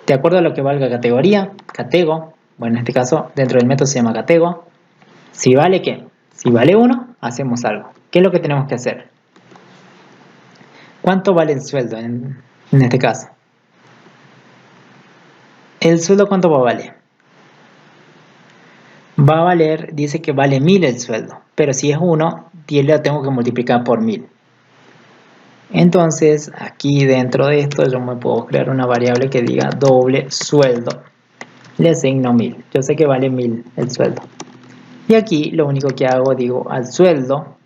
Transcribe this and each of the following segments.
De acuerdo a lo que valga categoría, catego, bueno, en este caso dentro del método se llama catego. Si vale ¿qué? Si vale 1, hacemos algo. ¿Qué es lo que tenemos que hacer? ¿Cuánto vale el sueldo en este caso? ¿El sueldo cuánto va a valer? Va a valer, dice que vale 1000 el sueldo, pero si es 1, lo tengo que multiplicar por 1000. Entonces, aquí dentro de esto yo me puedo crear una variable que diga doble sueldo. Le asigno 1000. Yo sé que vale 1000 el sueldo. Y aquí lo único que hago, digo, al sueldo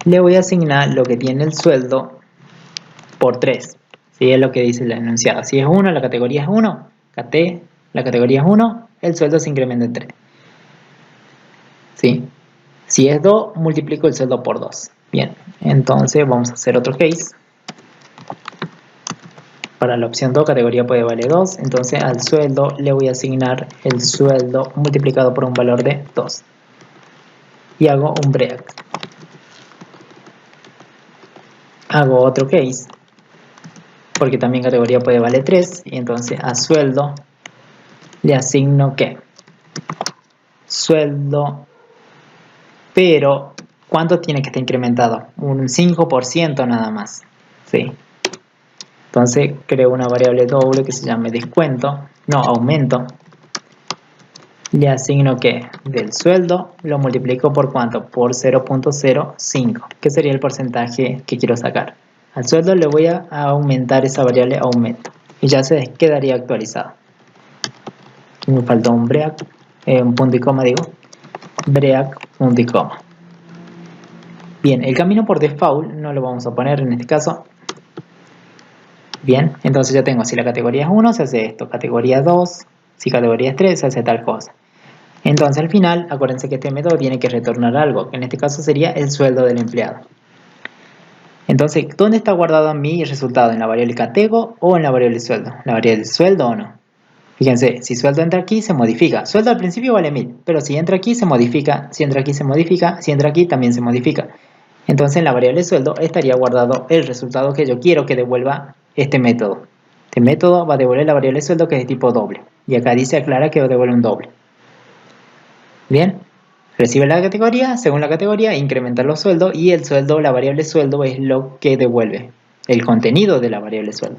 le voy a asignar lo que tiene el sueldo por 3. ¿Sí? Es lo que dice el enunciado. Si es 1, la categoría es 1. La categoría es 1, el sueldo se incrementa en 3. ¿Sí? Si es 2, multiplico el sueldo por 2. Bien, entonces vamos a hacer otro case. Para la opción 2, categoría puede valer 2. Entonces al sueldo le voy a asignar el sueldo multiplicado por un valor de 2. Y hago un break. Hago otro case. Porque también categoría puede valer 3. Y entonces a sueldo le asigno ¿qué? Sueldo. Pero, ¿cuánto tiene que estar incrementado? Un 5% nada más. ¿Sí? Entonces creo una variable doble que se llame descuento, no, aumento. Le asigno que del sueldo lo multiplico por ¿cuánto? Por 0.05, que sería el porcentaje que quiero sacar. Al sueldo le voy a aumentar esa variable aumento y ya se quedaría actualizado. Aquí me faltó un break, un punto y coma digo, break, punto y coma. Bien, el camino por default no lo vamos a poner en este caso. Bien, entonces ya tengo, si la categoría es 1, se hace esto, categoría 2, si categoría es 3, se hace tal cosa. Entonces al final, acuérdense que este método tiene que retornar algo, que en este caso sería el sueldo del empleado. Entonces, ¿dónde está guardado mi resultado? ¿En la variable catego o en la variable sueldo? ¿La variable sueldo o no? Fíjense, si sueldo entra aquí, se modifica. Sueldo al principio vale 1000, pero si entra aquí, se modifica. Si entra aquí, se modifica. Si entra aquí, también se modifica. Entonces en la variable sueldo estaría guardado el resultado que yo quiero que devuelva este método. Este método va a devolver la variable sueldo que es de tipo doble. Y acá dice aclara que devuelve un doble. Bien, recibe la categoría, según la categoría incrementa los sueldos y el sueldo, la variable sueldo es lo que devuelve, el contenido de la variable sueldo.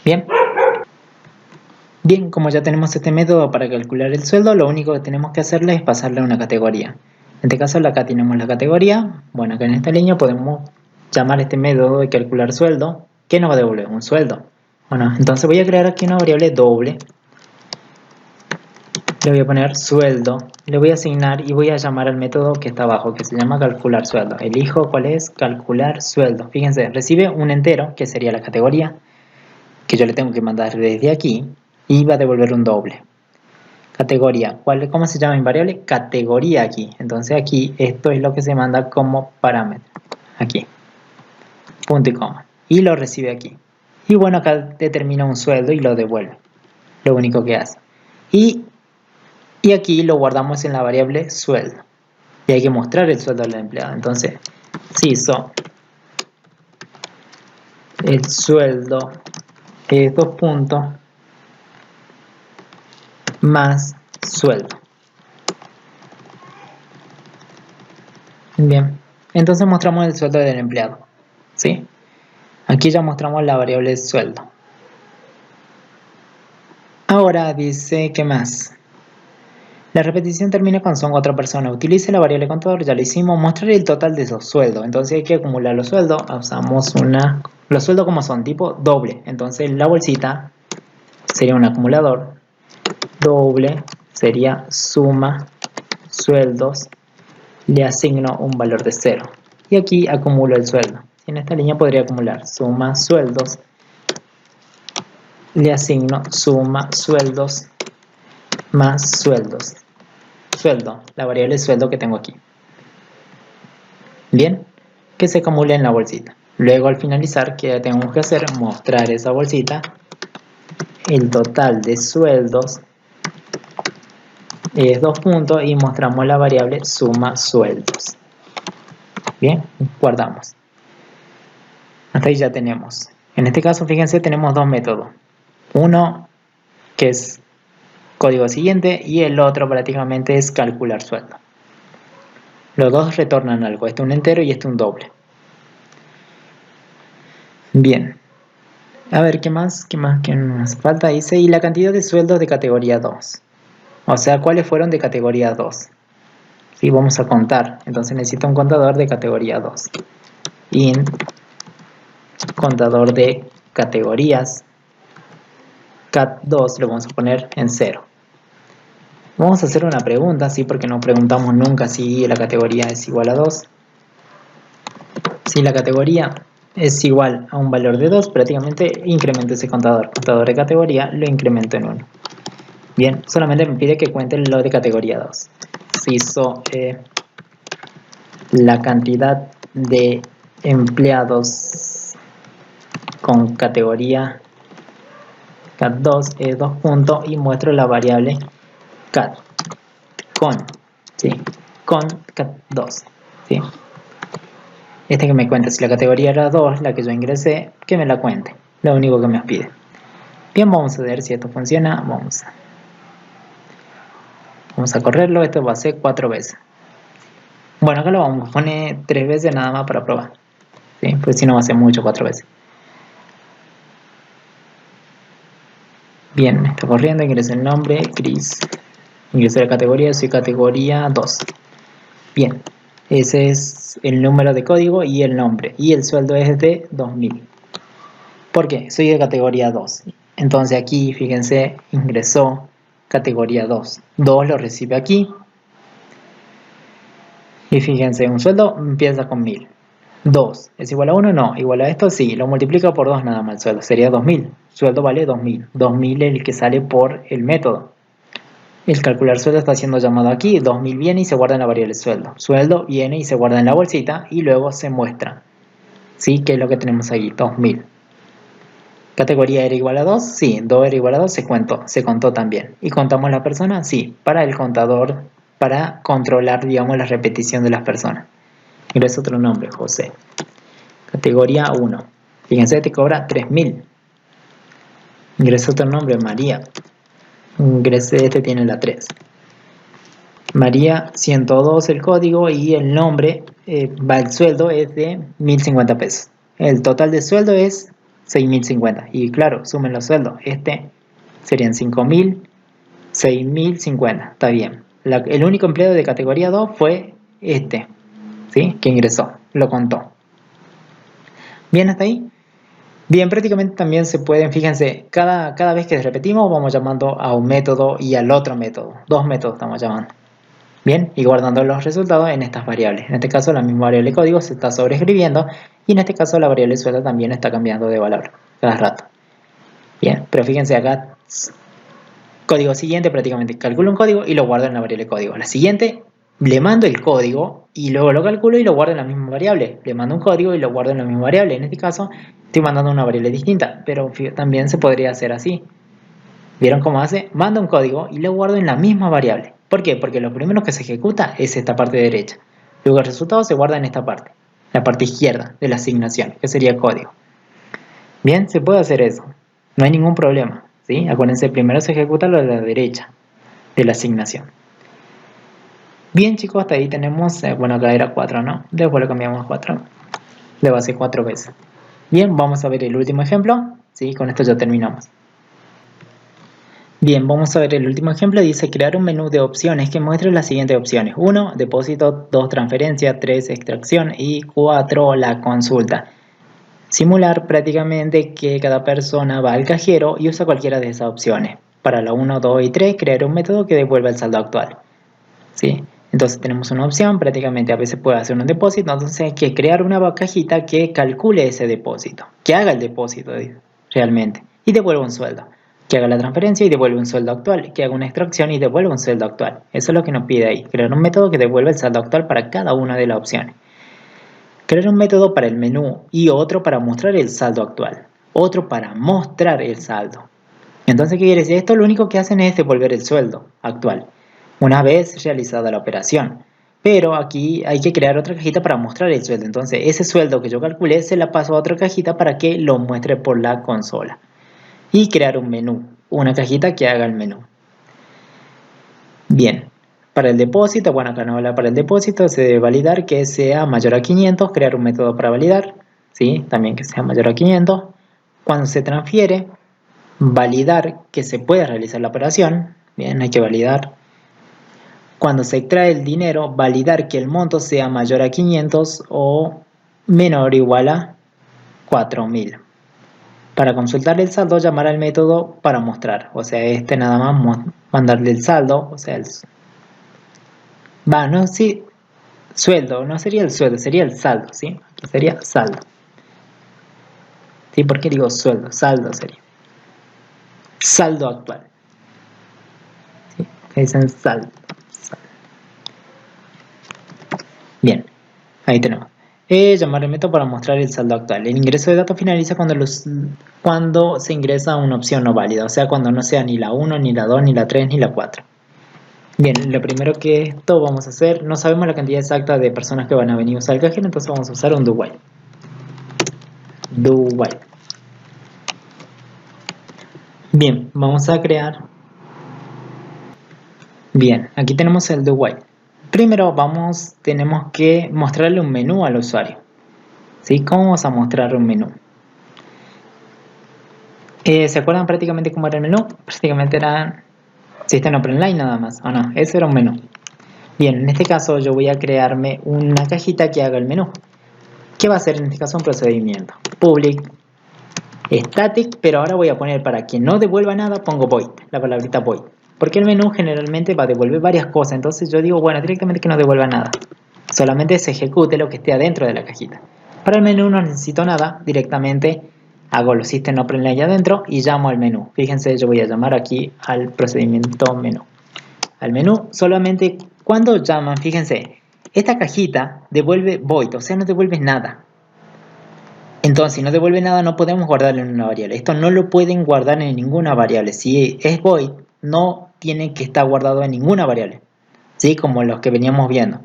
Bien. Bien, como ya tenemos este método para calcular el sueldo, lo único que tenemos que hacerle es pasarle a una categoría. En este caso acá tenemos la categoría. Bueno, acá en esta línea podemos llamar este método de calcular sueldo. ¿Qué nos va a devolver? Un sueldo. Bueno, entonces voy a crear aquí una variable doble. Le voy a poner sueldo. Le voy a asignar y voy a llamar al método que está abajo, que se llama calcular sueldo. Elijo cuál es calcular sueldo. Fíjense, recibe un entero, que sería la categoría, que yo le tengo que mandar desde aquí. Y va a devolver un doble. Categoría. ¿Cómo se llama mi variable? Categoría aquí. Entonces aquí esto es lo que se manda como parámetro. Aquí. Punto y coma. Y lo recibe aquí. Y bueno, acá determina un sueldo y lo devuelve. Lo único que hace. Y aquí lo guardamos en la variable sueldo. Y hay que mostrar el sueldo del empleado. Entonces, CISO. El sueldo es 2 puntos más sueldo. Bien, entonces mostramos el sueldo del empleado. ¿Sí? Aquí ya mostramos la variable sueldo. Ahora dice, ¿qué más? La repetición termina con son otra persona. Utilice la variable contador, ya lo hicimos. Mostrar el total de esos sueldos. Entonces hay que acumular los sueldos. Usamos los sueldos como son, tipo doble. Entonces la bolsita sería un acumulador. Doble sería suma sueldos. Le asigno un valor de 0. Y aquí acumulo el sueldo. En esta línea podría acumular suma sueldos. Le asigno suma sueldos más sueldos. Sueldo, la variable sueldo que tengo aquí. Bien, que se acumule en la bolsita. Luego al finalizar, ¿qué tenemos que hacer? Mostrar esa bolsita. El total de sueldos es 2 puntos y mostramos la variable suma sueldos. Bien, guardamos. Hasta ahí ya tenemos. En este caso, fíjense, tenemos dos métodos. Uno que es código siguiente y el otro prácticamente es calcular sueldo. Los dos retornan algo, este un entero y este un doble. Bien, a ver, ¿qué más nos falta? Dice, y la cantidad de sueldos de categoría 2. O sea, ¿cuáles fueron de categoría 2? Sí, vamos a contar, entonces necesito un contador de categoría 2. Int contador de categorías cat2 lo vamos a poner en 0. Vamos a hacer una pregunta, sí, porque no preguntamos nunca si la categoría es igual a 2. Si la categoría es igual a un valor de 2, prácticamente incremento ese contador. Contador de categoría lo incremento en 1. Bien, solamente me pide que cuente lo de categoría 2. Si hizo la cantidad de empleados con categoría cat2 es 2 puntos y muestro la variable cat con cat2. ¿sí? Este que me cuente si la categoría era 2, la que yo ingresé, que me la cuente. Lo único que me pide. Bien, vamos a ver si esto funciona. Vamos a correrlo. Esto va a ser 4 veces. Bueno, acá lo vamos a poner 3 veces nada más para probar. ¿sí? Pues si no va a ser mucho 4 veces. Bien, está corriendo. Ingresé el nombre, Chris. Ingresé la categoría, soy categoría 2. Bien, ese es el número de código y el nombre. Y el sueldo es de 2000. ¿Por qué? Soy de categoría 2. Entonces aquí, fíjense, ingresó categoría 2. 2 lo recibe aquí. Y fíjense, un sueldo empieza con 1000. 2 es igual a 1, no. Igual a esto, sí. Lo multiplica por 2 nada más el sueldo. Sería 2000. Sueldo vale 2000. 2000 es el que sale por el método. El calcular sueldo está siendo llamado aquí. 2000 viene y se guarda en la variable sueldo. Sueldo viene y se guarda en la bolsita y luego se muestra. ¿Sí? ¿Qué es lo que tenemos aquí? 2000. ¿Categoría era igual a 2? Sí. 2 era igual a 2, se contó también. ¿Y contamos la persona? Sí. Para el contador, para controlar, digamos, la repetición de las personas. Ingreso otro nombre, José. Categoría 1. Fíjense, te cobra 3000. Ingreso otro nombre, María. Ingresé, este tiene la 3. María 102 el código y el nombre, el sueldo es de 1050 pesos. El total de sueldo es 6050. Y claro, sumen los sueldos. Este serían 5000, 6050. Está bien. El único empleado de categoría 2 fue este, ¿sí? Que ingresó. Lo contó. Bien, hasta ahí. Bien, prácticamente también se pueden, fíjense, cada vez que repetimos vamos llamando a un método y al otro método. 2 métodos estamos llamando. Bien, y guardando los resultados en estas variables. En este caso la misma variable código se está sobreescribiendo y en este caso la variable sueldo también está cambiando de valor cada rato. Bien, pero fíjense acá, código siguiente prácticamente calculo un código y lo guardo en la variable código. La siguiente le mando el código y luego lo calculo y lo guardo en la misma variable. Le mando un código y lo guardo en la misma variable. En este caso estoy mandando una variable distinta, pero también se podría hacer así. ¿Vieron cómo hace? Mando un código y lo guardo en la misma variable. ¿Por qué? Porque lo primero que se ejecuta es esta parte derecha. Luego el resultado se guarda en esta parte, la parte izquierda de la asignación, que sería código. Bien, se puede hacer eso. No hay ningún problema. ¿sí? Acuérdense, primero se ejecuta lo de la derecha de la asignación. Bien, chicos, hasta ahí tenemos, bueno, acá era 4, ¿no? Después lo cambiamos a 4. Le va a hacer 4 veces. Bien, vamos a ver el último ejemplo. ¿sí? Con esto ya terminamos. Bien, vamos a ver el último ejemplo. Dice crear un menú de opciones que muestre las siguientes opciones. 1. Depósito. 2. Transferencia. 3. Extracción. Y 4. La consulta. Simular prácticamente que cada persona va al cajero y usa cualquiera de esas opciones. Para la 1, 2 y 3, crear un método que devuelva el saldo actual. ¿Sí? Entonces tenemos una opción, prácticamente a veces puede hacer un depósito, entonces hay que crear una cajita que calcule ese depósito, que haga el depósito realmente y devuelva un sueldo, que haga la transferencia y devuelva un sueldo actual, que haga una extracción y devuelva un sueldo actual. Eso es lo que nos pide ahí, crear un método que devuelva el saldo actual para cada una de las opciones. Crear un método para el menú y otro para mostrar el saldo actual, otro para mostrar el saldo. Entonces, ¿qué quiere decir? Esto lo único que hacen es devolver el sueldo actual una vez realizada la operación. pero aquí hay que crear otra cajita para mostrar el sueldo. Entonces ese sueldo que yo calculé se la paso a otra cajita para que lo muestre por la consola. Y crear un menú, una cajita que haga el menú. Bien, para el depósito, bueno, acá no habla para el depósito, se debe validar que sea mayor a 500, crear un método para validar, ¿sí? También que sea mayor a 500. Cuando se transfiere, validar que se puede realizar la operación, bien, hay que validar. Cuando se extrae el dinero, validar que el monto sea mayor a 500 o menor o igual a 4000. Para consultar el saldo, llamar al método para mostrar, o sea, nada más mandarle el saldo, o sea, no, sí, sueldo, no sería el sueldo, sería el saldo, ¿sí? Aquí sería saldo. ¿Sí? ¿Por qué digo sueldo? Saldo sería. Saldo actual. ¿Sí? Que dicen saldo. Bien, ahí tenemos. Llamar al método para mostrar el saldo actual. El ingreso de datos finaliza cuando se ingresa una opción no válida, o sea, cuando no sea ni la 1, ni la 2, ni la 3, ni la 4. Bien, lo primero que esto vamos a hacer, no sabemos la cantidad exacta de personas que van a venir a usar el cajero, entonces vamos a usar un do while. Do while. Bien, vamos a crear. Bien, aquí tenemos el do while. Primero tenemos que mostrarle un menú al usuario. ¿Sí? ¿Cómo vamos a mostrarle un menú? ¿Se acuerdan prácticamente cómo era el menú? Prácticamente era System Open Line nada más, ¿o no? Ese era un menú. Bien, en este caso yo voy a crearme una cajita que haga el menú. ¿Qué va a ser en este caso? Un procedimiento. Public static, pero ahora voy a poner para que no devuelva nada, pongo void, la palabrita void. Porque el menú generalmente va a devolver varias cosas, entonces yo digo, bueno, directamente que no devuelva nada. Solamente se ejecute lo que esté adentro de la cajita. Para el menú no necesito nada, directamente hago los System Open Line adentro y llamo al menú. Fíjense, yo voy a llamar aquí al procedimiento menú. Al menú solamente cuando llaman, fíjense, esta cajita devuelve void, o sea, no devuelve nada. Entonces, si no devuelve nada, no podemos guardarlo en una variable. Esto no lo pueden guardar en ninguna variable. Si es void, no tiene que estar guardado en ninguna variable. ¿Sí? Como los que veníamos viendo.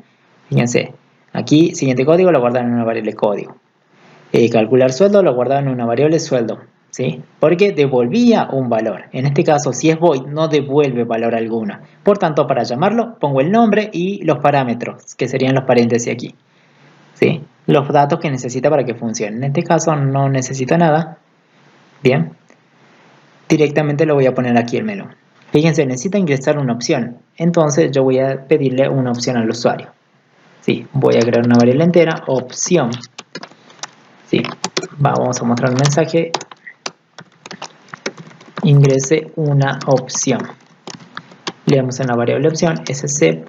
Fíjense, aquí, siguiente código, lo guardan en una variable código. Calcular sueldo, lo guardan en una variable sueldo. ¿Sí? Porque devolvía un valor. En este caso, si es void, no devuelve valor alguno. Por tanto, para llamarlo, pongo el nombre y los parámetros, que serían los paréntesis aquí. ¿Sí? Los datos que necesita para que funcione. En este caso no necesito nada. Bien. Directamente lo voy a poner aquí el menú. Fíjense, necesita ingresar una opción. Entonces yo voy a pedirle una opción al usuario. Sí, voy a crear una variable entera, opción. Sí, vamos a mostrar un mensaje. Ingrese una opción. Le damos en la variable opción sc.